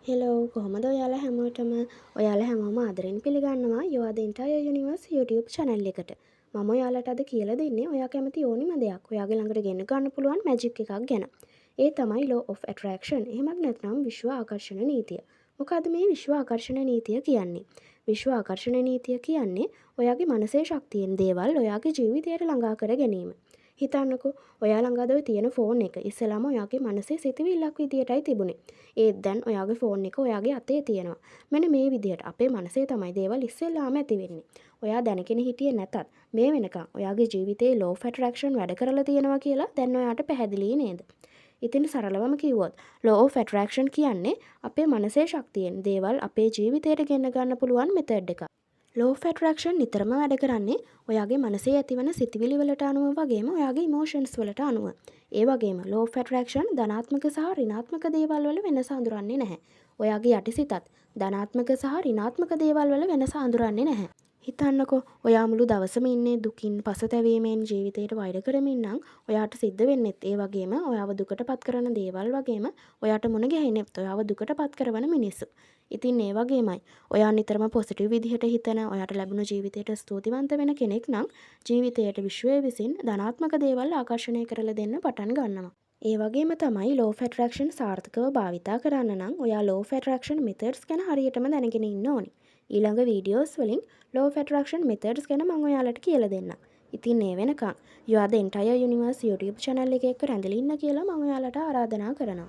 Hello කොහොමද ඔයාලා හැමෝටම ඔයාලා හැමෝම ආදරෙන් පිළිගන්නවා යෝආ ද එන්ටයර් යුනිවර්ස් YouTube channel එකට. මම ඔයාලට අද කියලා දෙන්නේ ඔයා කැමති ඕනිම දෙයක් ඔයාගේ ළඟට ගෙන ගන්න පුළුවන් මැජික් එකක් ගැන. ඒ තමයි law of attraction. එහෙමත් නැත්නම් විශ්ව ආකර්ෂණ නීතිය. මොකද්ද මේ විශ්ව ආකර්ෂණ නීතිය කියන්නේ? විශ්ව ආකර්ෂණ නීතිය කියන්නේ ඔයාගේ මනසේ ශක්තියෙන් දේවල් ඔයාගේ ජීවිතයට ළඟා කර ගැනීම. හිතන්නකෝ ඔයා ළඟ අද ඔය තියෙන ෆෝන් එක ඉස්සෙල්ලාම ඔයාගේ මනසේ සිතුවිල්ලක් විදියටයි තිබුණේ. ඒත් දැන් ඔයාගේ ෆෝන් එක ඔයාගේ අතේ තියෙනවා. මෙන්න මේ විදිහට අපේ මනසේ තමයි දේවල් ඉස්සෙල්ලාම ඇති වෙන්නේ. ඔයා දැනගෙන හිටියේ නැතත් මේ වෙනකන් ඔයාගේ ජීවිතේ law of attraction වැඩ කරලා තියෙනවා කියලා දැන් ඔයාට පැහැදිලි නේද? ඉතින් සරලවම කිව්වොත් law of attraction කියන්නේ අපේ මනසේ ශක්තියෙන් දේවල් අපේ ජීවිතයට ගෙන ගන්න පුළුවන් මෙතඩ් එකක්. law of attraction නිතරම වැඩ කරන්නේ ඔයාගේ මනසේ ඇතිවන සිතිවිලි වලට අනුව වගේම ඔයාගේ emotions වලට අනුව. ඒ වගේම law of attraction ධනාත්මක සහ ඍණාත්මක දේවල් වල වෙනස අඳුරන්නේ නැහැ. ඔයාගේ යටිසිතත් ධනාත්මක සහ ඍණාත්මක දේවල් වල වෙනස අඳුරන්නේ නැහැ. හිතන්නකෝ ඔයා මුළු දවසම ඉන්නේ දුකින් පසුතැවීමෙන් ජීවිතයට වෛර කරමින් නම් ඔයාට සිද්ධ වෙන්නෙත් ඒ වගේම ඔයාව දුකට පත් කරන දේවල් වගේම ඔයාට මුණ ගැහෙන්නෙත් ඔයාව දුකට පත් කරන මිනිස්සු. ඉතින් ඒ වගේමයි ඔයා නිතරම පොසිටිව් විදිහට හිතන ඔයාට ලැබුණු ජීවිතයට ස්තුතිවන්ත වෙන කෙනෙක් නම් ජීවිතයට විශ්වය විසින් ධනාත්මක දේවල් ආකර්ෂණය කරලා දෙන්න පටන් ගන්නවා. ඒ වගේම තමයි law of attraction සාර්ථකව භාවිතා කරන්න නම් ඔයා law of attraction methods ගැන හරියටම දැනගෙන ඉන්න ඕනි. ඊළඟ වීඩියෝස් වලින් law of attraction methods ගැන මම ඔයාලට කියලා දෙන්නම්. ඉතින් ඒ වෙනකන් you are the entire universe YouTube channel එකේ එක්ක රැඳිලා ඉන්න කියලා මම ඔයාලට ආරාධනා කරනවා.